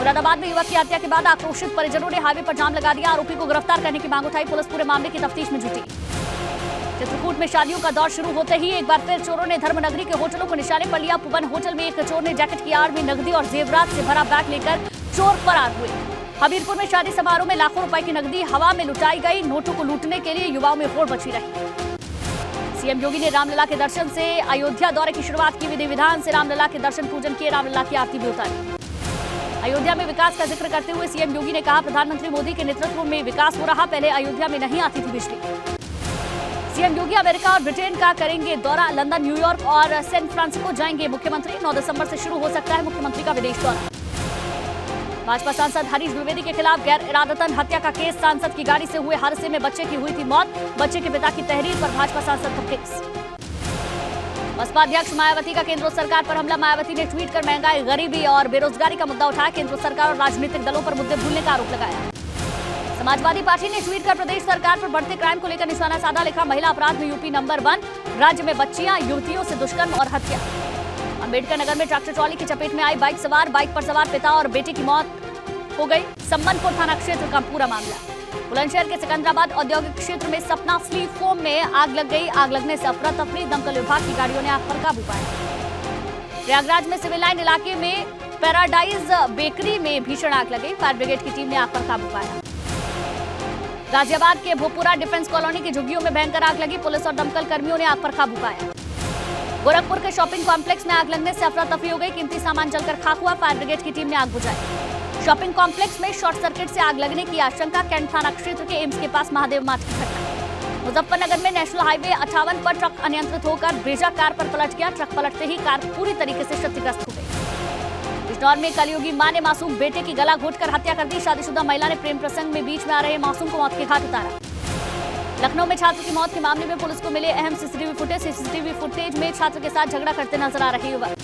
मुरादाबाद में युवक की हत्या के बाद आक्रोशित परिजनों ने हाईवे पर जाम लगा दिया। आरोपी को गिरफ्तार करने की मांग उठाई। पुलिस पूरे मामले की तफ्तीश में जुटी। चित्रकूट में शादियों का दौर शुरू होते ही एक बार फिर चोरों ने धर्मनगरी के होटलों को निशाने पर लिया। पुवन होटल में एक चोर ने जैकेट की आड़ में नकदी और जेवरात से भरा बैग लेकर चोर फरार हुए। हमीरपुर में शादी समारोह में लाखों रुपए की नकदी हवा में लुटाई गई। नोटों को लूटने के लिए युवाओं में होड़ मची रही। सीएम योगी ने रामलला के दर्शन से अयोध्या दौरे की शुरुआत की। विधि विधान से रामलला के दर्शन पूजन किए। रामलला की आरती भी उतारी। अयोध्या में विकास का जिक्र करते हुए सीएम योगी ने कहा, प्रधानमंत्री मोदी के नेतृत्व में विकास हो रहा। पहले अयोध्या में नहीं आती थी बिजली। सीएम योगी अमेरिका और ब्रिटेन का करेंगे दौरा। लंदन, न्यूयॉर्क और सैन फ्रांसिस्को जाएंगे मुख्यमंत्री। 9 दिसंबर से शुरू हो सकता है मुख्यमंत्री का विदेश दौरा। भाजपा सांसद हरीश द्विवेदी के खिलाफ गैर इरादतन हत्या का केस। सांसद की गाड़ी से हुए हादसे में बच्चे की हुई थी मौत। बच्चे के पिता की तहरीर पर भाजपा सांसद पर केस। बसपा अध्यक्ष मायावती का केंद्र सरकार पर हमला। मायावती ने ट्वीट कर महंगाई, गरीबी और बेरोजगारी का मुद्दा उठाया। केंद्र सरकार और राजनीतिक दलों पर मुद्दे भूलने का आरोप लगाया। समाजवादी पार्टी ने ट्वीट कर प्रदेश सरकार पर बढ़ते क्राइम को लेकर निशाना साधा। लिखा, महिला अपराध में यूपी नंबर 1। राज्य में बच्चियां, युवतियों से दुष्कर्म और हत्या। अम्बेडकर नगर में ट्रैक्टर ट्रॉली की चपेट में आई बाइक सवार। बाइक पर सवार पिता और बेटे की मौत हो गई। सम्मनपुर थाना क्षेत्र का पूरा मामला। बुलंदशहर के सिकंदराबाद औद्योगिक क्षेत्र में सपना स्लीप फोम में आग लग गई। आग लगने से अफरा तफरी। दमकल विभाग की गाड़ियों ने आग पर काबू पाया। प्रयागराज में सिविल लाइन इलाके में पैराडाइज बेकरी में भीषण आग लगी। फायर ब्रिगेड की टीम ने आग पर काबू पाया। गाजियाबाद के भोपुरा डिफेंस कॉलोनी की झुग्गियों में भयंकर आग लगी। पुलिस और दमकल कर्मियों ने आग पर काबू पाया। गोरखपुर के शॉपिंग कॉम्प्लेक्स में आग लगने से अफरा तफरी हो गई। कीमती सामान जलकर खाक हुआ। फायर ब्रिगेड की टीम ने आग बुझाई। शॉपिंग कॉम्प्लेक्स में शॉर्ट सर्किट से आग लगने की आशंका। कैंट थाना क्षेत्र के एम्स के पास महादेव मार्ग की घटना। मुजफ्फरनगर में नेशनल हाईवे 58 पर ट्रक अनियंत्रित होकर ब्रेजा कार पर पलट गया। ट्रक पलटते ही कार पूरी तरीके से क्षतिग्रस्त हो गई। बिजनौर में कलयुगी मां ने मासूम बेटे की गला घोंटकर हत्या कर दी। शादीशुदा महिला ने प्रेम प्रसंग में बीच में आ रहे मासूम को मौत के घाट उतारा। लखनऊ में छात्र की मौत के मामले में पुलिस को मिले अहम सीसीटीवी फुटेज। सीसीटीवी फुटेज में छात्र के साथ झगड़ा करते नजर आ रहे युवक।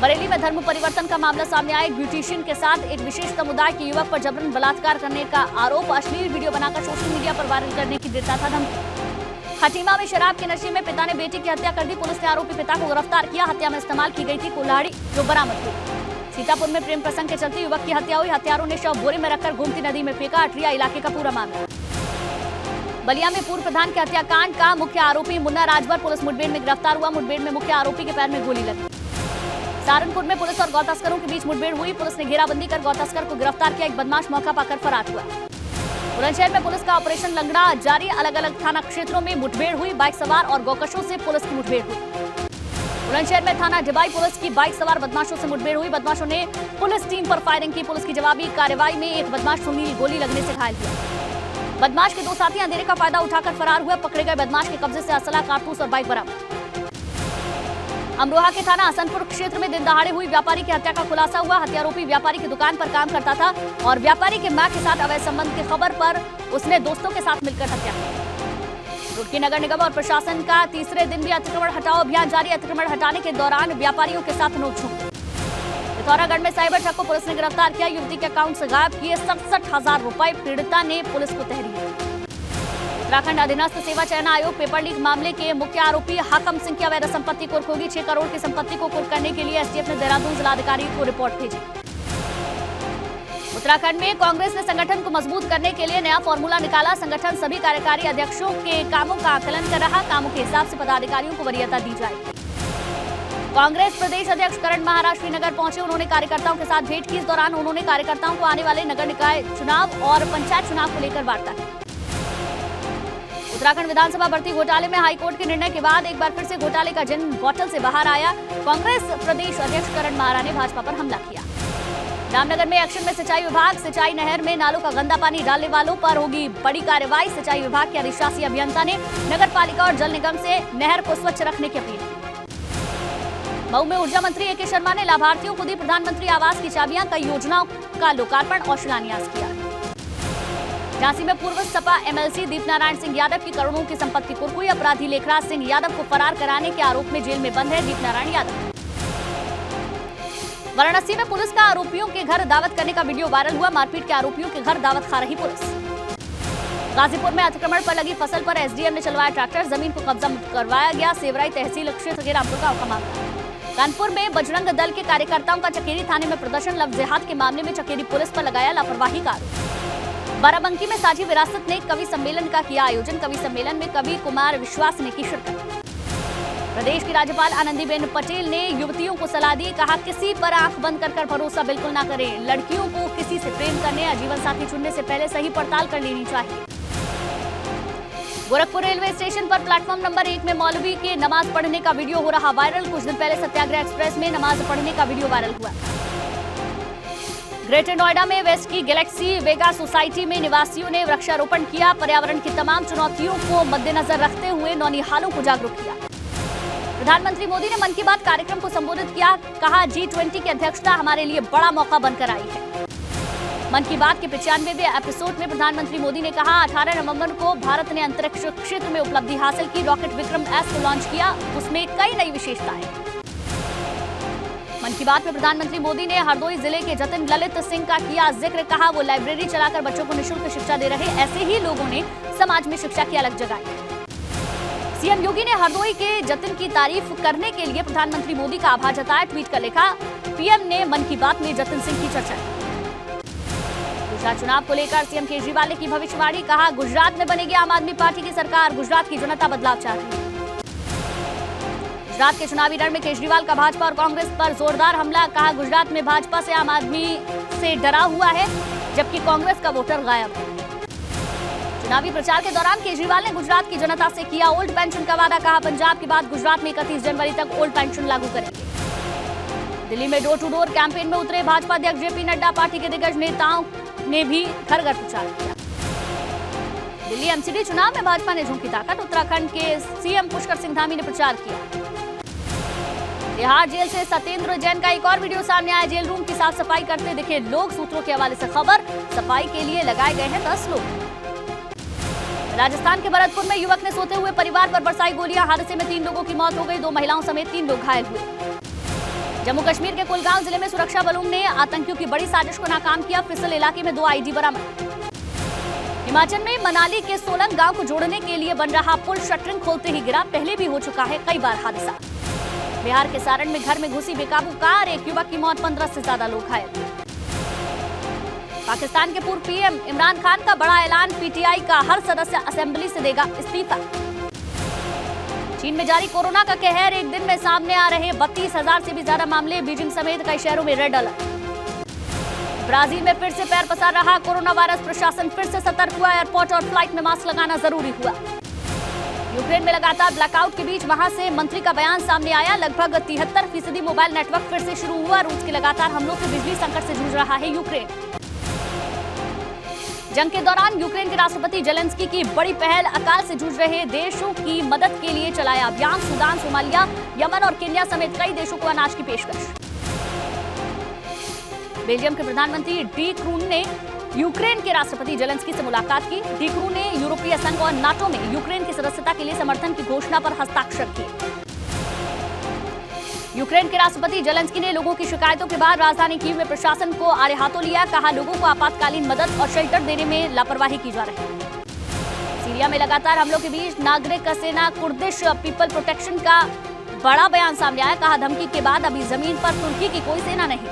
बरेली में धर्म परिवर्तन का मामला सामने आया। एक ब्यूटिशियन के साथ एक विशेष समुदाय के युवक पर जबरन बलात्कार करने का आरोप। अश्लील वीडियो बनाकर सोशल मीडिया पर वायरल करने की देता था धमकी। खटीमा में शराब के नशे में पिता ने बेटी की हत्या कर दी। पुलिस ने आरोपी पिता को गिरफ्तार किया। हत्या में इस्तेमाल की गई थी कुल्हाड़ी, जो बरामद हुई। सीतापुर में प्रेम प्रसंग के चलते युवक की हत्या हुई। हत्यारों ने शव बोरे में रखकर गोमती नदी में फेंका। अटरिया इलाके का पूरा मामला। बलिया में पूर्व प्रधान के हत्याकांड का मुख्य आरोपी मुन्ना राजभर पुलिस मुठभेड़ में गिरफ्तार हुआ। मुठभेड़ में मुख्य आरोपी के पैर में गोली लगी। सहारनपुर में पुलिस और गौतस्करों के बीच मुठभेड़ हुई। पुलिस ने घेराबंदी कर गौतस्कर को गिरफ्तार किया। एक बदमाश मौका पाकर फरार हुआ। बुलंदशहर में पुलिस का ऑपरेशन लंगड़ा जारी। अलग अलग थाना क्षेत्रों में मुठभेड़ हुई। बाइक सवार और गौकशों से पुलिस की मुठभेड़ हुई। बुलंदशहर में थाना डिबाई पुलिस की बाइक सवार बदमाशों से मुठभेड़ हुई। बदमाशों ने पुलिस टीम पर फायरिंग की। पुलिस की जवाबी कार्रवाई में एक बदमाश सुनील गोली लगने से घायल हुआ। बदमाश के 2 साथी अंधेरे का फायदा उठाकर फरार हुए। पकड़े गए बदमाश के कब्जे से असला, कारतूस और बाइक बरामद। अमरोहा के थाना हसनपुर क्षेत्र में दिन दहाड़े हुई व्यापारी की हत्या का खुलासा हुआ। हत्यारोपी व्यापारी की दुकान पर काम करता था और व्यापारी के मां के साथ अवैध संबंध की खबर पर उसने दोस्तों के साथ मिलकर हत्या की। रुड़की नगर निगम और प्रशासन का तीसरे दिन भी अतिक्रमण हटाओ अभियान जारी। अतिक्रमण हटाने के दौरान व्यापारियों के साथ नोकझोंक। पिथौरागढ़ में साइबर ठग को पुलिस ने गिरफ्तार किया। युवती के अकाउंट से गायब किए 67,000 रुपए। पीड़िता ने पुलिस को तहरीर। उत्तराखंड अधीनस्थ सेवा चयन आयोग पेपर लीक मामले के मुख्य आरोपी हाकम सिंह की अवैध संपत्ति कुर्क होगी। 6 करोड़ की संपत्ति को कुर्क करने के लिए एसटीएफ ने देहरादून जिलाधिकारी को रिपोर्ट भेजी। उत्तराखंड में कांग्रेस ने संगठन को मजबूत करने के लिए नया फॉर्मूला निकाला। संगठन सभी कार्यकारी अध्यक्षों के कामों का आकलन कर रहा। कामों के हिसाब से पदाधिकारियों को वरीयता दी जाएगी। कांग्रेस प्रदेश अध्यक्ष करण महाराज श्रीनगर पहुंचे। उन्होंने कार्यकर्ताओं के साथ भेंट की। इस दौरान उन्होंने कार्यकर्ताओं को आने वाले नगर निकाय चुनाव और पंचायत चुनाव को लेकर वार्ता की। उत्तराखंड विधानसभा भर्ती घोटाले में हाईकोर्ट के निर्णय के बाद एक बार फिर से घोटाले का जिन बॉटल से बाहर आया। कांग्रेस प्रदेश अध्यक्ष करण महाराज ने भाजपा पर हमला किया। रामनगर में एक्शन में सिंचाई विभाग। सिंचाई नहर में नालों का गंदा पानी डालने वालों पर होगी बड़ी कार्रवाई। सिंचाई विभाग के अधिशासी अभियंता ने नगर पालिका और जल निगम से नहर को स्वच्छ रखने की अपील की। मऊ में ऊर्जा मंत्री ए के शर्मा ने लाभार्थियों को दी प्रधानमंत्री आवास की चाबियां। कई योजनाओं का लोकार्पण और शिलान्यास किया। झांसी में पूर्व सपा एमएलसी दीपनारायण सिंह यादव की करोड़ों की संपत्ति कुर्क हुई। अपराधी लेखराज सिंह यादव को फरार कराने के आरोप में जेल में बंद है दीपनारायण यादव। वाराणसी में पुलिस का आरोपियों के घर दावत करने का वीडियो वायरल हुआ। मारपीट के आरोपियों के घर दावत खा रही पुलिस। गाजीपुर में अतिक्रमण पर लगी फसल पर एसडीएम ने चलवाया ट्रैक्टर। जमीन को कब्जा करवाया गया। सेवराई तहसील क्षेत्र के रामपुर गांव का मामला। कानपुर में बजरंग दल के कार्यकर्ताओं का चकेरी थाने में प्रदर्शन। लव जिहाद के मामले में चकेरी पुलिस पर लगाया लापरवाही का आरोप। बाराबंकी में साझी विरासत ने कवि सम्मेलन का किया आयोजन। कवि सम्मेलन में कवि कुमार विश्वास ने की शिरकत। प्रदेश की राज्यपाल आनंदीबेन पटेल ने युवतियों को सलाह दी। कहा, किसी पर आंख बंद कर भरोसा बिल्कुल ना करें। लड़कियों को किसी से प्रेम करने या जीवन साथी चुनने से पहले सही पड़ताल कर लेनी चाहिए। गोरखपुर रेलवे स्टेशन पर प्लेटफॉर्म नंबर 1 में मौलवी के नमाज पढ़ने का वीडियो हो रहा वायरल। कुछ दिन पहले सत्याग्रह एक्सप्रेस में नमाज पढ़ने का वीडियो वायरल हुआ। ग्रेटर नोएडा में वेस्ट की गैलेक्सी वेगा सोसाइटी में निवासियों ने वृक्षारोपण किया। पर्यावरण की तमाम चुनौतियों को मद्देनजर रखते हुए नौनिहालों को जागरूक किया। प्रधानमंत्री मोदी ने मन की बात कार्यक्रम को संबोधित किया। कहा, G20 की अध्यक्षता हमारे लिए बड़ा मौका बनकर आई है। मन की बात के 95वें एपिसोड में प्रधानमंत्री मोदी ने कहा, 18 नवंबर को भारत ने अंतरिक्ष क्षेत्र में उपलब्धि हासिल की। रॉकेट विक्रम एस को लॉन्च किया, उसमें कई नई विशेषताएं। मन की बात में प्रधानमंत्री मोदी ने हरदोई जिले के जतिन ललित सिंह का किया जिक्र। कहा, वो लाइब्रेरी चलाकर बच्चों को निःशुल्क शिक्षा दे रहे। ऐसे ही लोगों ने समाज में शिक्षा की अलग जगह है। सीएम योगी ने हरदोई के जतिन की तारीफ करने के लिए प्रधानमंत्री मोदी का आभार जताया। ट्वीट कर लिखा, पीएम ने मन की बात में जतिन सिंह की चर्चा की। गुजरात चुनाव को लेकर सीएम केजरीवाल ने की भविष्यवाणी। कहा, गुजरात में बनेगी आम आदमी पार्टी की सरकार। गुजरात की जनता बदलाव चाह रही है। गुजरात के चुनावी रण में केजरीवाल का भाजपा और कांग्रेस पर जोरदार हमला। कहा, गुजरात में भाजपा से आम आदमी से डरा हुआ है, जबकि कांग्रेस का वोटर गायब है। चुनावी प्रचार के दौरान केजरीवाल ने गुजरात की जनता से किया ओल्ड पेंशन का वादा। कहा, पंजाब के बाद गुजरात में 31 जनवरी तक ओल्ड पेंशन लागू करेंगे। दिल्ली में डोर टू डोर कैंपेन में उतरे भाजपा अध्यक्ष जेपी नड्डा। पार्टी के दिग्गज नेताओं ने भी घर घर प्रचार किया। दिल्ली एमसीडी चुनाव में भाजपा ने झोंकी ताकत। उत्तराखंड के सीएम पुष्कर सिंह धामी ने प्रचार किया। तिहाड़ जेल से सत्येंद्र जैन का एक और वीडियो सामने आया। जेल रूम की साफ सफाई करते दिखे लोग। सूत्रों के हवाले से खबर, सफाई के लिए लगाए गए हैं 10 लोग। राजस्थान के भरतपुर में युवक ने सोते हुए परिवार पर बरसाई गोलियां। हादसे में 3 लोगों की मौत हो गई। 2 महिलाओं समेत 3 लोग घायल हुए। जम्मू कश्मीर के कुलगांव जिले में सुरक्षा बलों ने आतंकियों की बड़ी साजिश को नाकाम किया। फिसल इलाके में 2 आईडी बरामद। हिमाचल में मनाली के सोलंग गांव को जोड़ने के लिए बन रहा पुल शटरिंग खोलते ही गिरा। पहले भी हो चुका है कई बार हादसा। बिहार के सारण में घर में घुसी बेकाबू कार। एक युवक की मौत, 15 से ज्यादा लोग घायल। पाकिस्तान के पूर्व पीएम इमरान खान का बड़ा ऐलान। पीटीआई का हर सदस्य असेंबली से देगा इस्तीफा। चीन में जारी कोरोना का कहर। एक दिन में सामने आ रहे 32,000 से भी ज्यादा मामले। बीजिंग समेत कई शहरों में रेड अलर्ट। ब्राजील में फिर से पैर पसार रहा कोरोना वायरस। प्रशासन फिर से सतर्क हुआ। एयरपोर्ट और फ्लाइट में मास्क लगाना जरूरी हुआ। यूक्रेन में लगातार ब्लैकआउट के बीच वहां से मंत्री का बयान सामने आया। लगभग 73% मोबाइल नेटवर्क फिर से शुरू हुआ। रूस के लगातार हमलों से बिजली संकट से जूझ रहा है यूक्रेन। जंग के दौरान यूक्रेन के राष्ट्रपति जेलेंस्की की बड़ी पहल। अकाल से जूझ रहे देशों की मदद के लिए चलाया अभियान। सूडान, सोमालिया, यमन और केन्या समेत कई देशों को अनाज की पेशकश। बेल्जियम के प्रधानमंत्री डी क्रून ने यूक्रेन के राष्ट्रपति जेलेंस्की से मुलाकात की। डी क्रून ने यूरोपीय संघ और नाटो में यूक्रेन की सदस्यता के लिए समर्थन की घोषणा पर हस्ताक्षर किए। यूक्रेन के राष्ट्रपति जेलेंस्की ने लोगों की शिकायतों के बाद राजधानी कीव में प्रशासन को आड़े हाथों लिया। कहा, लोगों को आपातकालीन मदद और शेल्टर देने में लापरवाही की जा रही है। सीरिया में लगातार हमलों के बीच नागरिक सेना कुर्दिश पीपल प्रोटेक्शन का बड़ा बयान सामने आया। कहा, धमकी के बाद अभी जमीन पर तुर्की की कोई सेना नहीं।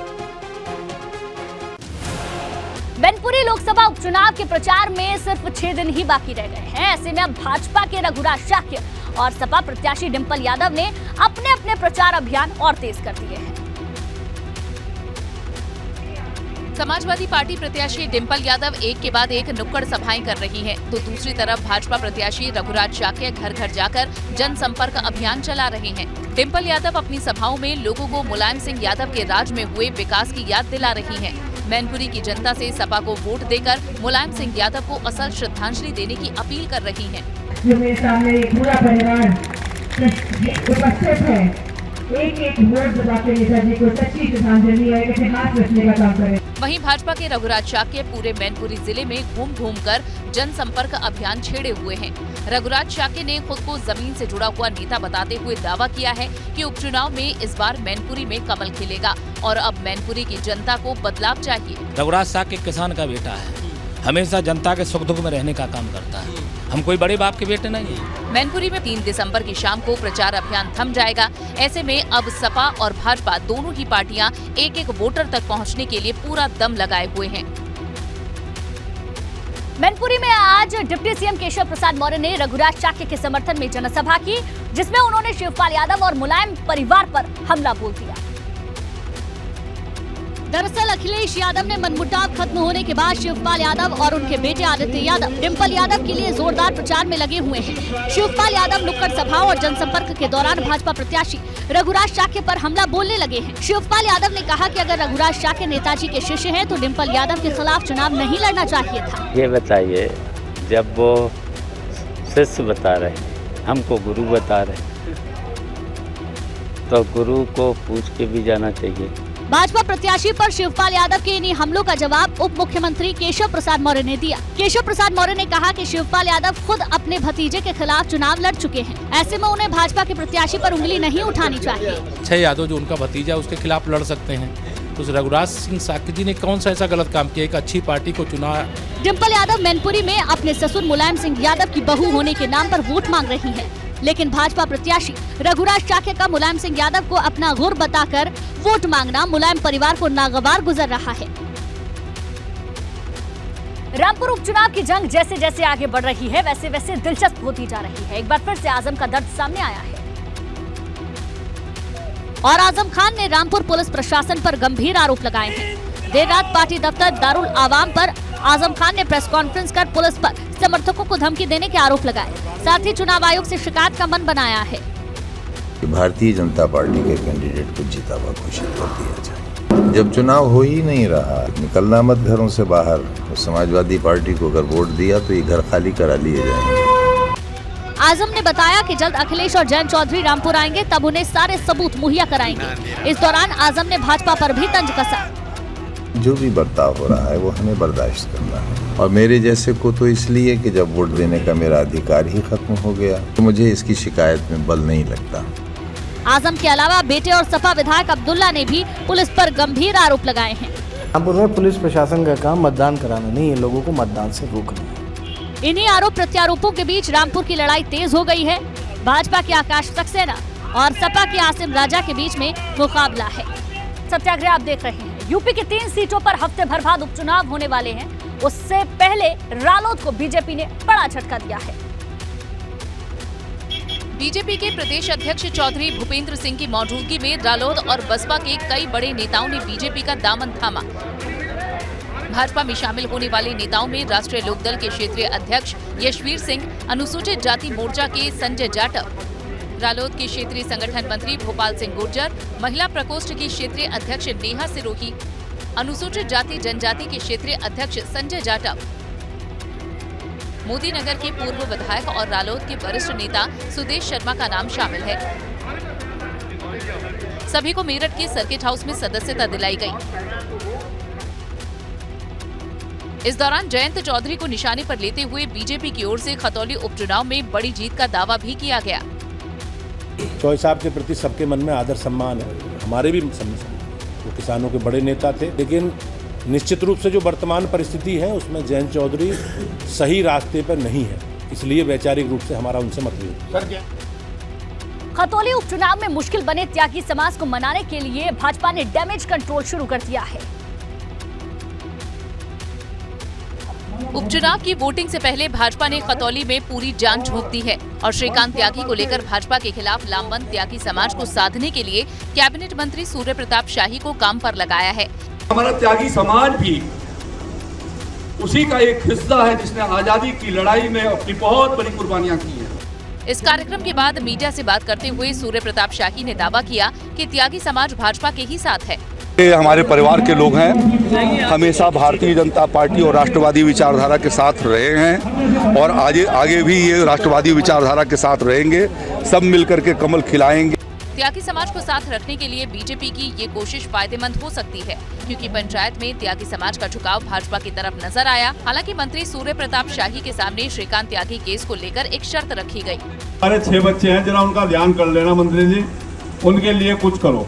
मैनपुरी लोकसभा उपचुनाव के प्रचार में सिर्फ 6 दिन ही बाकी रह गए हैं। ऐसे में अब भाजपा के रघुराज शाक्य और सपा प्रत्याशी डिंपल यादव ने अपने अपने प्रचार अभियान और तेज कर दिए हैं। समाजवादी पार्टी प्रत्याशी डिंपल यादव एक के बाद एक नुक्कड़ सभाएं कर रही हैं, तो दूसरी तरफ भाजपा प्रत्याशी रघुराज शाक्य घर घर जाकर जनसंपर्क अभियान चला रहे हैं। डिंपल यादव अपनी सभाओं में लोगों को मुलायम सिंह यादव के राज में हुए विकास की याद दिला रही हैं। मैनपुरी की जनता से सपा को वोट देकर मुलायम सिंह यादव को असल श्रद्धांजलि देने की अपील कर रही हैं। जो मेरे सामने एक पूरा परिवार उपस्थित है, एक वोट दबाते नेताजी को सच्ची श्रद्धांजलि है, इसे हाथ रखने का काम करें। वहीं भाजपा के रघुराज शाक्य पूरे मैनपुरी जिले में घूम घूम कर जनसंपर्क अभियान छेड़े हुए हैं। रघुराज शाक्य ने खुद को जमीन से जुड़ा हुआ नेता बताते हुए दावा किया है कि उपचुनाव में इस बार मैनपुरी में कमल खिलेगा और अब मैनपुरी की जनता को बदलाव चाहिए। रघुराज शाक्य किसान का बेटा है, हमेशा जनता के सुख दुख में रहने का काम करता है हम कोई बड़े बाप के बेटे नहीं हैं। मैनपुरी में 3 दिसंबर की शाम को प्रचार अभियान थम जाएगा। ऐसे में अब सपा और भाजपा दोनों ही पार्टियां एक एक वोटर तक पहुंचने के लिए पूरा दम लगाए हुए हैं। मैनपुरी में आज डिप्टी सीएम केशव प्रसाद मौर्य ने रघुराज चाके के समर्थन में जनसभा की, जिसमें उन्होंने शिवपाल यादव और मुलायम परिवार पर हमला बोल दिया। दरअसल अखिलेश यादव ने मनमुटाव खत्म होने के बाद शिवपाल यादव और उनके बेटे आदित्य यादव डिम्पल यादव के लिए जोरदार प्रचार में लगे हुए हैं। शिवपाल यादव नुक्कड़ सभाओं और जनसंपर्क के दौरान भाजपा प्रत्याशी रघुराज चाके पर हमला बोलने लगे हैं। शिवपाल यादव ने कहा कि अगर रघुराज चाके नेताजी के शिष्य हैं तो डिम्पल यादव के खिलाफ चुनाव नहीं लड़ना चाहिए था। ये बताइए, जब वो शिष्य बता रहे, हमको गुरु बता रहे, तो गुरु को पूछ के भी जाना चाहिए। भाजपा प्रत्याशी पर शिवपाल यादव के इन्हीं हमलों का जवाब उप मुख्यमंत्री केशव प्रसाद मौर्य ने दिया। केशव प्रसाद मौर्य ने कहा कि शिवपाल यादव खुद अपने भतीजे के खिलाफ चुनाव लड़ चुके हैं, ऐसे में उन्हें भाजपा के प्रत्याशी पर उंगली नहीं उठानी चाहिए। अक्षय यादव जो उनका भतीजा उसके खिलाफ लड़ सकते हैं, तो रघुराज सिंह साकी जी ने कौन सा ऐसा गलत काम किया, एक अच्छी पार्टी को चुना। डिम्पल यादव मैनपुरी में अपने ससुर मुलायम सिंह यादव की बहू होने के नाम पर वोट मांग रही है, लेकिन भाजपा प्रत्याशी रघुराज चाके का मुलायम सिंह यादव को अपना गुर बताकर वोट मांगना मुलायम परिवार को नागवार गुजर रहा है। रामपुर उपचुनाव की जंग जैसे जैसे आगे बढ़ रही है वैसे वैसे दिलचस्प होती जा रही है। एक बार फिर से आजम का दर्द सामने आया है और आजम खान ने रामपुर पुलिस प्रशासन पर गंभीर आरोप लगाए हैं। देर रात पार्टी दफ्तर दारुल आवाम पर आजम खान ने प्रेस कॉन्फ्रेंस कर पुलिस पर समर्थकों को धमकी देने के आरोप लगाए, साथ ही चुनाव आयोग से शिकायत का मन बनाया है। भारतीय जनता पार्टी के कैंडिडेट को जीता हुआ घोषित कर दिया जाए। जब चुनाव हो ही नहीं रहा, निकलना मत घरों से बाहर, तो समाजवादी पार्टी को अगर वोट दिया तो ये घर खाली करा लिए जाएंगे। आजम ने बताया कि जल्द अखिलेश और जयंत चौधरी रामपुर आएंगे, तब उन्हें सारे सबूत मुहैया कराएंगे। इस दौरान आजम ने भाजपा पर भी तंज कसा। जो भी बर्ताव हो रहा है वो हमें बर्दाश्त करना है, और मेरे जैसे को तो इसलिए कि जब वोट देने का मेरा अधिकार ही खत्म हो गया, तो मुझे इसकी शिकायत में बल नहीं लगता। आजम के अलावा बेटे और सपा विधायक अब्दुल्ला ने भी पुलिस पर गंभीर आरोप लगाए हैं। रामपुर में पुलिस प्रशासन का काम मतदान कराना नहीं है, लोगों को मतदान से रोकना है। इन्हीं आरोप प्रत्यारोपों के बीच रामपुर की लड़ाई तेज हो गई है। भाजपा के आकाश सक्सेना और सपा के आसिम राजा के बीच में मुकाबला है। सत्याग्रह आप देख रहे हैं। यूपी की 3 सीटों पर हफ्ते भर बाद उपचुनाव होने वाले हैं। उससे पहले रालोद को बीजेपी ने बड़ा झटका दिया है। बीजेपी के प्रदेश अध्यक्ष चौधरी भूपेंद्र सिंह की मौजूदगी में रालोद और बसपा के कई बड़े नेताओं ने बीजेपी का दामन थामा। भाजपा में शामिल होने वाले नेताओं में राष्ट्रीय लोकदल के क्षेत्रीय अध्यक्ष यशवीर सिंह, अनुसूचित जाति मोर्चा के संजय जाटव, रालोद के क्षेत्रीय संगठन मंत्री भोपाल सिंह गुर्जर, महिला प्रकोष्ठ की क्षेत्रीय अध्यक्ष नेहा सिरोही, अनुसूचित जाति जनजाति के क्षेत्रीय अध्यक्ष संजय जाटव, मोदी नगर के पूर्व विधायक और रालोद के वरिष्ठ नेता सुदेश शर्मा का नाम शामिल है। सभी को मेरठ के सर्किट हाउस में सदस्यता दिलाई गई। इस दौरान जयंत चौधरी को निशाने पर लेते हुए बीजेपी की ओर से खतौली उपचुनाव में बड़ी जीत का दावा भी किया गया। चौधरी साहब के प्रति सबके मन में आदर सम्मान है, हमारे भी सम्मान। वो किसानों के बड़े नेता थे, लेकिन निश्चित रूप से जो वर्तमान परिस्थिति है उसमें जयंत चौधरी सही रास्ते पर नहीं है, इसलिए वैचारिक रूप से हमारा उनसे मतभेद है। खतौली उपचुनाव में मुश्किल बने त्यागी समाज को मनाने के लिए भाजपा ने डैमेज कंट्रोल शुरू कर दिया है। उपचुनाव की वोटिंग से पहले भाजपा ने खतौली में पूरी जान झोंक दी है और श्रीकांत त्यागी को लेकर भाजपा के खिलाफ लामबंद त्यागी समाज को साधने के लिए कैबिनेट मंत्री सूर्य प्रताप शाही को काम पर लगाया है। हमारा त्यागी समाज भी उसी का एक हिस्सा है जिसने आजादी की लड़ाई में अपनी बहुत बड़ी कुर्बानियां की हैं। इस कार्यक्रम के बाद मीडिया से बात करते हुए सूर्य प्रताप शाही ने दावा किया कि त्यागी समाज भाजपा के ही साथ है। ये हमारे परिवार के लोग हैं, हमेशा भारतीय जनता पार्टी और राष्ट्रवादी विचारधारा के साथ रहे हैं और आगे भी ये राष्ट्रवादी विचारधारा के साथ रहेंगे। सब मिलकर के कमल खिलाएंगे। त्यागी समाज को साथ रखने के लिए बीजेपी की ये कोशिश फायदेमंद हो सकती है, क्योंकि पंचायत में त्यागी समाज का झुकाव भाजपा की तरफ नजर आया। हालांकि मंत्री सूर्य प्रताप शाही के सामने श्रीकांत त्यागी केस को लेकर एक शर्त रखी गई। हमारे 6 बच्चे हैं, जरा उनका ध्यान कर लेना मंत्री जी, उनके लिए कुछ करो।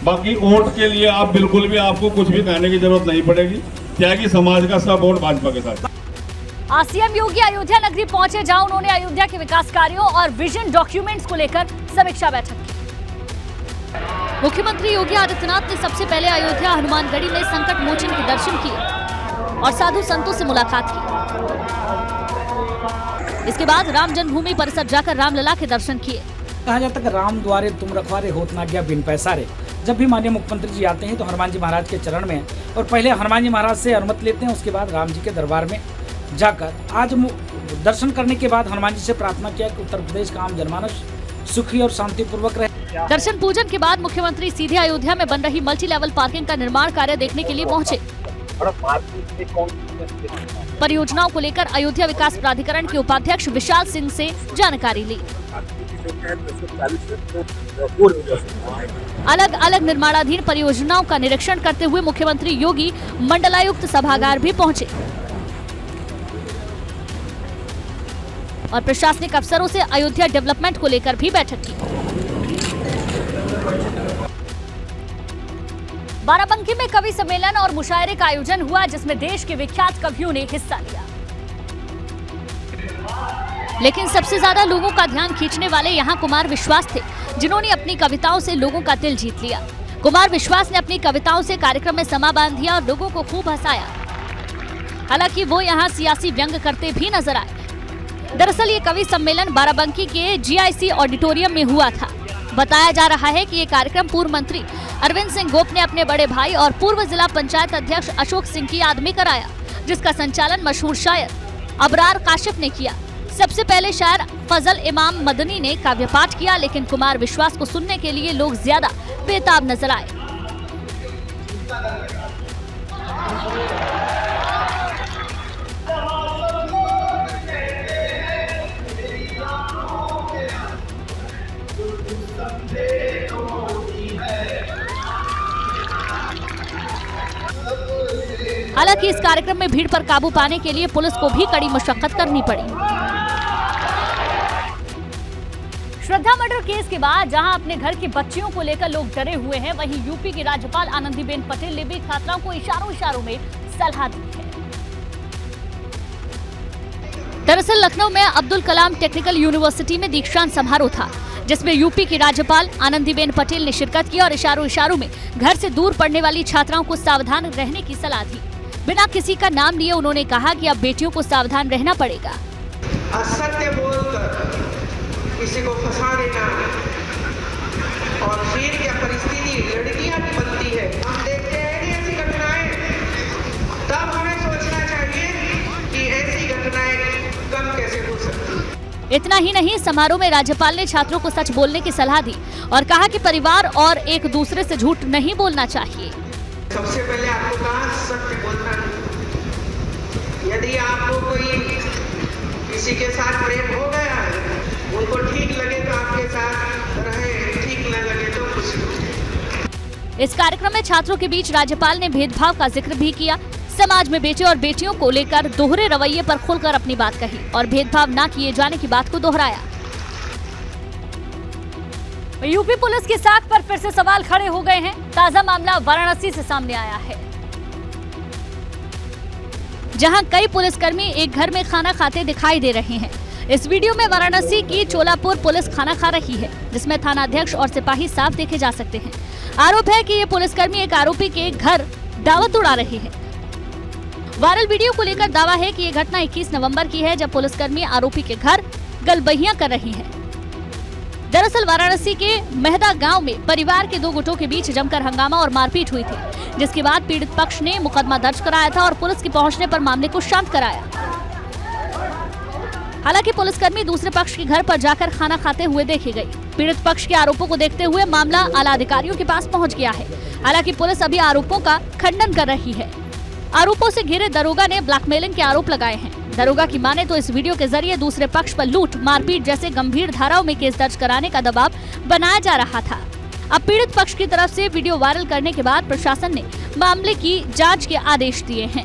बाकी वोट के लिए आप बिल्कुल भी, आपको कुछ भी कहने की जरूरत नहीं पड़ेगी। त्यागी समाज का सब वोट भाजपा के साथ। आज सीएम योगी अयोध्या नगरी पहुंचे, जहां उन्होंने अयोध्या के विकास कार्यों और विजन डॉक्यूमेंट्स को लेकर समीक्षा बैठक की। मुख्यमंत्री योगी आदित्यनाथ ने सबसे पहले अयोध्या हनुमानगढ़ी में संकट मोचन के दर्शन किए और साधु संतों से मुलाकात की। इसके बाद राम जन्मभूमि परिसर जाकर रामलला के दर्शन किए। कहा जाता है राम द्वारे तुम रखवारे होत ना गया बिन पैसारे। जब भी माननीय मुख्यमंत्री जी आते हैं तो हनुमान जी महाराज के चरण में और पहले हनुमान जी महाराज से अनुमति लेते हैं, उसके बाद राम जी के दरबार में जाकर आज दर्शन करने के बाद हनुमान जी से प्रार्थना किया कि उत्तर प्रदेश का आम जनमानस सुखी और शांतिपूर्वक रहे। दर्शन पूजन के बाद मुख्यमंत्री सीधे अयोध्या में बन रही मल्टी लेवल पार्किंग का निर्माण कार्य देखने के लिए पहुंचे। परियोजनाओं को लेकर अयोध्या विकास प्राधिकरण के उपाध्यक्ष विशाल सिंह से जानकारी ली। अलग अलग निर्माणाधीन परियोजनाओं का निरीक्षण करते हुए मुख्यमंत्री योगी मंडलायुक्त सभागार भी पहुंचे और प्रशासनिक अफसरों से अयोध्या डेवलपमेंट को लेकर भी बैठक की। बाराबंकी में कवि सम्मेलन और मुशायरे का आयोजन हुआ, जिसमें देश के विख्यात कवियों ने हिस्सा लिया। लेकिन सबसे ज्यादा लोगों का ध्यान खींचने वाले यहाँ कुमार विश्वास थे, जिन्होंने अपनी कविताओं से लोगों का दिल जीत लिया। कुमार विश्वास ने अपनी कविताओं से कार्यक्रम में समा बांध दिया और लोगों को खूब हंसाया। हालांकि वो यहाँ सियासी व्यंग करते भी नजर आए। दरअसल ये कवि सम्मेलन बाराबंकी के GIC ऑडिटोरियम में हुआ था। बताया जा रहा है कि ये कार्यक्रम पूर्व मंत्री अरविंद सिंह गोप ने अपने बड़े भाई और पूर्व जिला पंचायत अध्यक्ष अशोक सिंह की याद में कराया, जिसका संचालन मशहूर शायर अबरार काशिफ ने किया। सबसे पहले शायर फजल इमाम मदनी ने काव्य पाठ किया, लेकिन कुमार विश्वास को सुनने के लिए लोग ज्यादा बेताब नजर आए। हालांकि इस कार्यक्रम में भीड़ पर काबू पाने के लिए पुलिस को भी कड़ी मशक्कत करनी पड़ी। श्रद्धा मर्डर केस के बाद जहां अपने घर की बच्चियों को लेकर लोग डरे हुए हैं, वहीं यूपी की राज्यपाल आनंदीबेन पटेल ने भी छात्राओं को इशारों में सलाह दी है। दरअसल लखनऊ में अब्दुल कलाम टेक्निकल यूनिवर्सिटी में दीक्षांत समारोह था, जिसमें यूपी की राज्यपाल आनंदीबेन पटेल ने शिरकत की और इशारों में घर से दूर पढ़ने वाली छात्राओं को सावधान रहने की सलाह दी। बिना किसी का नाम लिए उन्होंने कहा कि अब बेटियों को सावधान रहना पड़ेगा। असत्य बोलकर किसी को फंसा देना और फिर क्या परिस्थिति लड़कियां भी बनती है, हम देखते हैं कि ऐसी घटनाएं, तब हमें सोचना चाहिए कि ऐसी घटनाएं कम कैसे हो सकती। इतना ही नहीं, समारोह में राज्यपाल ने छात्रों को सच बोलने की सलाह दी और कहा कि परिवार और एक दूसरे से झूठ नहीं बोलना चाहिए। सबसे पहले आपको कहा सत्य बोलना नहीं। यदि आपको कोई किसी के साथ प्रेम हो गया है, उनको ठीक लगे तो आपके साथ रहे, ठीक न लगे तो कुछ। इस कार्यक्रम में छात्रों के बीच राज्यपाल ने भेदभाव का जिक्र भी किया। समाज में बेटे और बेटियों को लेकर दोहरे रवैये पर खुलकर अपनी बात कही और भेदभाव न किए जाने की बात को दोहराया। यूपी पुलिस की साख पर फिर से सवाल खड़े हो गए हैं। ताजा मामला वाराणसी से सामने आया है, जहां कई पुलिसकर्मी एक घर में खाना खाते दिखाई दे रहे हैं। इस वीडियो में वाराणसी की चोलापुर पुलिस खाना खा रही है, जिसमें थानाध्यक्ष और सिपाही साफ देखे जा सकते हैं। आरोप है कि ये पुलिसकर्मी एक आरोपी के घर दावत उड़ा रहे हैं। वायरल वीडियो को लेकर दावा है कि ये घटना 21 नवंबर की है, जब पुलिसकर्मी आरोपी के घर गलबहियां कर रही हैं। दरअसल वाराणसी के मेहदा गांव में परिवार के दो गुटों के बीच जमकर हंगामा और मारपीट हुई थी, जिसके बाद पीड़ित पक्ष ने मुकदमा दर्ज कराया था और पुलिस के पहुंचने पर मामले को शांत कराया। हालांकि पुलिसकर्मी दूसरे पक्ष के घर पर जाकर खाना खाते हुए देखे गए। पीड़ित पक्ष के आरोपों को देखते हुए मामला आला अधिकारियों के पास पहुंच गया है। हालांकि पुलिस अभी आरोपों का खंडन कर रही है। आरोपों से घिरे दरोगा ने ब्लैकमेलिंग के आरोप लगाए हैं। दरोगा की माने तो इस वीडियो के जरिए दूसरे पक्ष पर लूट, मारपीट जैसे गंभीर धाराओं में केस दर्ज कराने का दबाव बनाया जा रहा था। अब पीड़ित पक्ष की तरफ से वीडियो वायरल करने के बाद प्रशासन ने मामले की जांच के आदेश दिए हैं।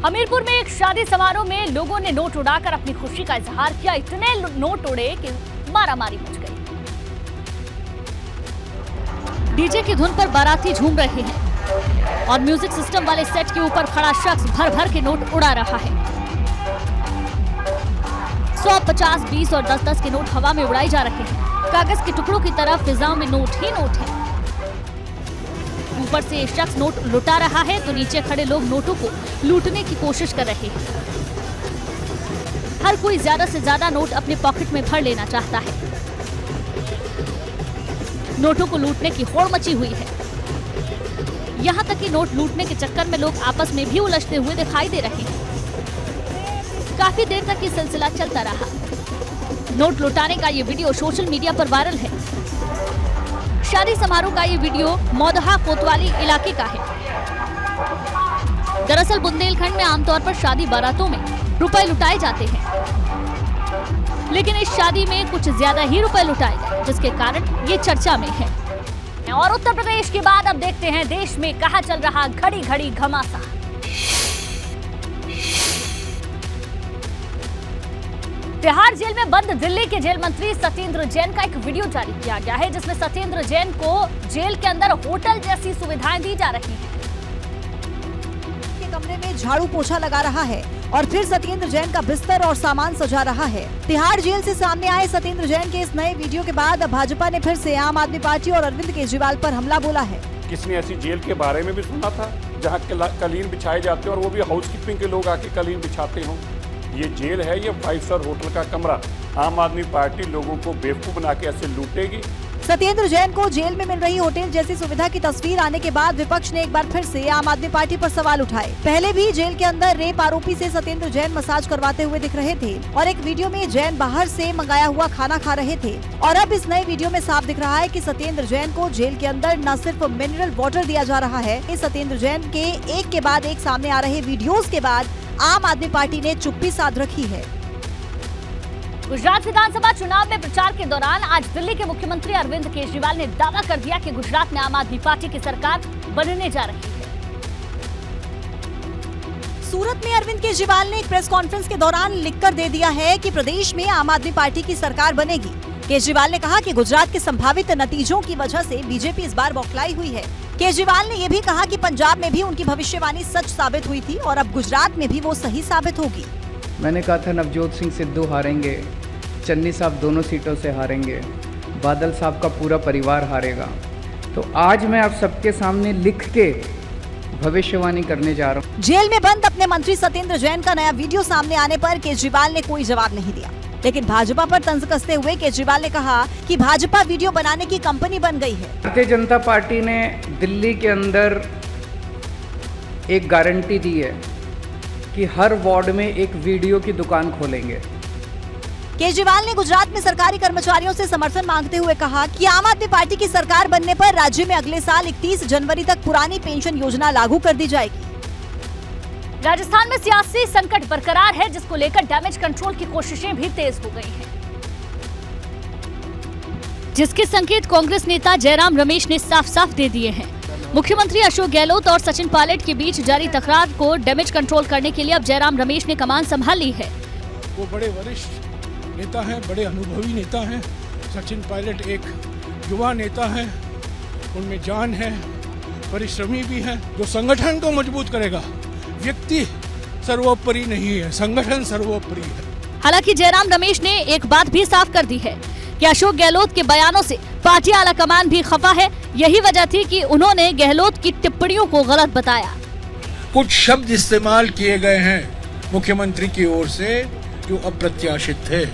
हमीरपुर में एक शादी समारोह में लोगों ने नोट उड़ाकर अपनी खुशी का इजहार किया। इतने नोट उड़े कि मारामारी मच गई। डीजे की धुन पर बाराती झूम रहे हैं। और म्यूजिक सिस्टम वाले सेट के ऊपर खड़ा शख्स भर भर के नोट उड़ा रहा है। 100, 50, 20 और 10-10 के नोट हवा में उड़ाए जा रहे हैं। कागज के टुकड़ों की तरह फिजाओं में नोट ही नोट है। ऊपर से शख्स नोट लुटा रहा है तो नीचे खड़े लोग नोटों को लूटने की कोशिश कर रहे हैं। हर कोई ज्यादा से ज्यादा नोट अपने पॉकेट में भर लेना चाहता है। नोटों को लूटने की होड़ मची हुई है। यहाँ तक कि नोट लूटने के चक्कर में लोग आपस में भी उलझते हुए दिखाई दे रहे हैं। काफी देर तक ये सिलसिला चलता रहा। नोट लुटाने का ये वीडियो सोशल मीडिया पर वायरल है। शादी समारोह का ये वीडियो मौदहा कोतवाली इलाके का है। दरअसल बुंदेलखंड में आमतौर पर शादी बारातों में रुपए लुटाए जाते हैं, लेकिन इस शादी में कुछ ज्यादा ही रुपए लुटाए गए, जिसके कारण ये चर्चा में है। और उत्तर प्रदेश के बाद अब देखते हैं देश में कहां चल रहा घड़ी घड़ी घमासान। तिहाड़ जेल में बंद दिल्ली के जेल मंत्री सत्येंद्र जैन का एक वीडियो जारी किया गया है, जिसमें सत्येंद्र जैन को जेल के अंदर होटल जैसी सुविधाएं दी जा रही हैं। के कमरे में झाड़ू पोछा लगा रहा है और फिर सत्येंद्र जैन का बिस्तर और सामान सजा रहा है। तिहाड़ जेल से सामने आए सत्येंद्र जैन के इस नए वीडियो के बाद अब भाजपा ने फिर से आम आदमी पार्टी और अरविंद केजरीवाल पर हमला बोला है। किसने ऐसी जेल के बारे में भी सुना था जहाँ कलीन बिछाए जाते हैं और वो भी हाउस कीपिंग के लोग आके कलीन बिछाते हों? ये जेल है, ये 5 स्टार होटल का कमरा। आम आदमी पार्टी लोगों को बेवकूफ बना के ऐसे लूटेगी। सत्येंद्र जैन को जेल में मिल रही होटल जैसी सुविधा की तस्वीर आने के बाद विपक्ष ने एक बार फिर से आम आदमी पार्टी पर सवाल उठाए। पहले भी जेल के अंदर रेप आरोपी से सत्येंद्र जैन मसाज करवाते हुए दिख रहे थे और एक वीडियो में जैन बाहर से मंगाया हुआ खाना खा रहे थे। और अब इस नए वीडियो में साफ दिख रहा है कि सत्येंद्र जैन को जेल के अंदर न सिर्फ मिनरल वाटर दिया जा रहा है। इस सत्येंद्र जैन के एक के बाद एक सामने आ रहे वीडियोज के बाद आम आदमी पार्टी ने चुप्पी साध रखी है। गुजरात विधानसभा चुनाव में प्रचार के दौरान आज दिल्ली के मुख्यमंत्री अरविंद केजरीवाल ने दावा कर दिया कि गुजरात में आम आदमी पार्टी की सरकार बनने जा रही है। सूरत में अरविंद केजरीवाल ने एक प्रेस कॉन्फ्रेंस के दौरान लिखकर दे दिया है कि प्रदेश में आम आदमी पार्टी की सरकार बनेगी। केजरीवाल ने कहा कि गुजरात के संभावित नतीजों की वजह से बीजेपी इस बार बौखलाई हुई है। केजरीवाल ने ये भी कहा कि पंजाब में भी उनकी भविष्यवाणी सच साबित हुई थी और अब गुजरात में भी वो सही साबित होगी। मैंने कहा था नवजोत सिंह सिद्धू हारेंगे, चन्नी साहब दोनों सीटों से हारेंगे, बादल साहब का पूरा परिवार हारेगा। तो आज मैं आप सबके सामने लिख के भविष्यवाणी करने जा रहा हूँ। जेल में बंद अपने मंत्री सत्येंद्र जैन का नया वीडियो सामने आने पर केजरीवाल ने कोई जवाब नहीं दिया, लेकिन भाजपा पर तंज कसते हुए केजरीवाल ने कहा कि भाजपा वीडियो बनाने की कंपनी बन गई है। भारतीय जनता पार्टी ने दिल्ली के अंदर एक गारंटी दी है कि हर वार्ड में एक वीडियो की दुकान खोलेंगे। केजरीवाल ने गुजरात में सरकारी कर्मचारियों से समर्थन मांगते हुए कहा कि आम आदमी पार्टी की सरकार बनने पर राज्य में अगले साल 31 जनवरी तक पुरानी पेंशन योजना लागू कर दी जाएगी। राजस्थान में सियासी संकट बरकरार है, जिसको लेकर डैमेज कंट्रोल की कोशिशें भी तेज हो गई हैं, जिसके संकेत कांग्रेस नेता जयराम रमेश ने साफ साफ दे दिए हैं। मुख्यमंत्री अशोक गहलोत और सचिन पायलट के बीच जारी तकरार को डैमेज कंट्रोल करने के लिए अब जयराम रमेश ने कमान संभाल ली है। वो बड़े वरिष्ठ नेता हैं, बड़े अनुभवी नेता हैं। सचिन पायलट एक युवा नेता है, उनमें जान है, परिश्रमी भी है, जो संगठन को मजबूत करेगा। व्यक्ति सर्वोपरि नहीं है, संगठन सर्वोपरि है। हालांकि जयराम रमेश ने एक बात भी साफ कर दी है कि अशोक गहलोत के बयानों से पार्टी आलाकमान भी खफा है। यही वजह थी कि उन्होंने गहलोत की टिप्पणियों को गलत बताया। कुछ शब्द इस्तेमाल किए गए हैं मुख्यमंत्री की ओर से जो अप्रत्याशित थे,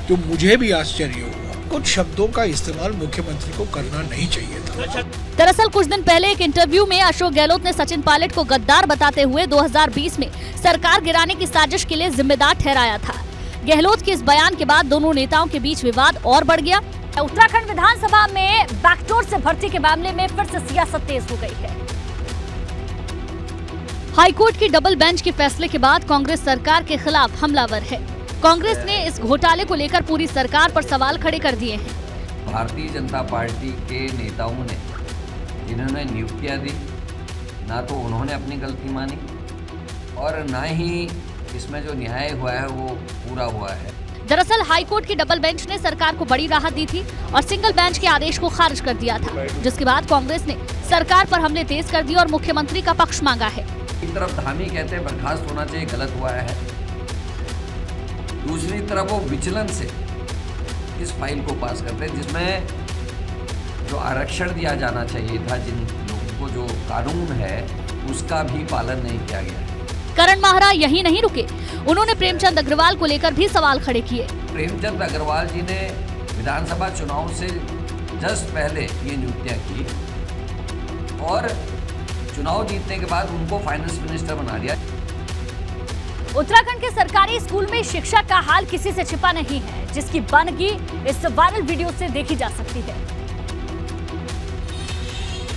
जो मुझे भी आश्चर्य हुआ। कुछ शब्दों का इस्तेमाल मुख्यमंत्री को करना नहीं चाहिए था। दरअसल कुछ दिन पहले एक इंटरव्यू में अशोक गहलोत ने सचिन पायलट को गद्दार बताते हुए 2020 में सरकार गिराने की साजिश के लिए जिम्मेदार ठहराया था। गहलोत के इस बयान के बाद दोनों नेताओं के बीच विवाद और बढ़ गया। उत्तराखंड विधानसभा में बैकडोर से भर्ती के मामले में फिर से सियासत तेज हो गई है। हाईकोर्ट की डबल बेंच के फैसले के बाद कांग्रेस सरकार के खिलाफ हमलावर है। कांग्रेस ने इस घोटाले को लेकर पूरी सरकार पर सवाल खड़े कर दिए हैं। भारतीय जनता पार्टी के नेताओं ने जिन्होंने नियुक्तियां दी, ना तो उन्होंने अपनी गलती मानी और ना ही इसमें जो न्याय हुआ है वो पूरा हुआ है। दरअसल हाईकोर्ट की डबल बेंच ने सरकार को बड़ी राहत दी थी और सिंगल बेंच के आदेश को खारिज कर दिया था, जिसके बाद कांग्रेस ने सरकार पर हमले तेज कर दिए और मुख्यमंत्री का पक्ष मांगा है। एक तरफ धामी कहते हैं बर्खास्त होना चाहिए, गलत हुआ है। दूसरी तरफ वो विचलन से इस फाइल को पास करते हैं जिसमें जो आरक्षण दिया जाना चाहिए था जिन लोगों को, जो कानून है उसका भी पालन नहीं किया गया। करण माहरा यही नहीं रुके, उन्होंने प्रेमचंद अग्रवाल को लेकर भी सवाल खड़े किए। प्रेमचंद अग्रवाल जी ने विधानसभा चुनाव से जस्ट पहले ये नियुक्तियां की और चुनाव जीतने के बाद उनको फाइनेंस मिनिस्टर बना दिया। उत्तराखंड के सरकारी स्कूल में शिक्षा का हाल किसी से छिपा नहीं है, जिसकी बनगी इस वायरल वीडियो से देखी जा सकती है।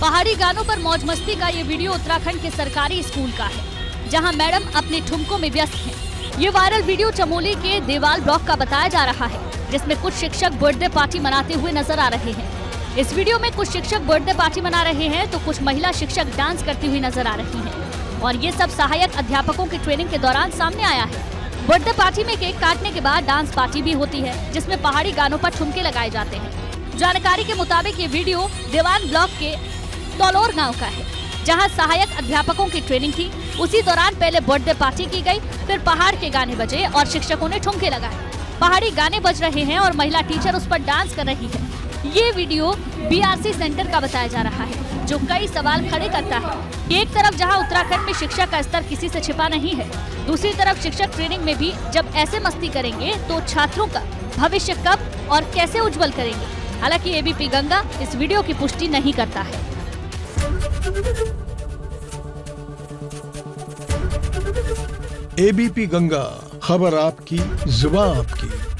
पहाड़ी गानों पर मौज मस्ती का ये वीडियो उत्तराखंड के सरकारी स्कूल का है, जहां मैडम अपने ठुमकों में व्यस्त हैं। ये वायरल वीडियो चमोली के देवाल ब्लॉक का बताया जा रहा है, जिसमें कुछ शिक्षक बर्थडे पार्टी मनाते हुए नजर आ रहे हैं। इस वीडियो में कुछ शिक्षक बर्थडे पार्टी मना रहे हैं तो कुछ महिला शिक्षक डांस करती हुई नजर आ रही हैं और ये सब सहायक अध्यापकों की ट्रेनिंग के दौरान सामने आया है। बर्थडे पार्टी में केक काटने के बाद डांस पार्टी भी होती है, जिसमें पहाड़ी गानों पर ठुमके लगाए जाते हैं। जानकारी के मुताबिक ये वीडियो देवान ब्लॉक के तौलौर गाँव का है, जहाँ सहायक अध्यापकों की ट्रेनिंग थी। उसी दौरान पहले बर्थडे पार्टी की गई, फिर पहाड़ के गाने बजे और शिक्षकों ने ठुमके लगाए। पहाड़ी गाने बज रहे हैं और महिला टीचर उस पर डांस कर रही है। ये वीडियो बीआरसी सेंटर का बताया जा रहा है, जो कई सवाल खड़े करता है। एक तरफ जहां उत्तराखंड में शिक्षा का स्तर किसी से छिपा नहीं है, दूसरी तरफ शिक्षक ट्रेनिंग में भी जब ऐसे मस्ती करेंगे तो छात्रों का भविष्य कब और कैसे उज्जवल करेंगे। हालांकि एबीपी गंगा इस वीडियो की पुष्टि नहीं करता है। एबीपी गंगा, खबर आपकी, जुबान आपकी।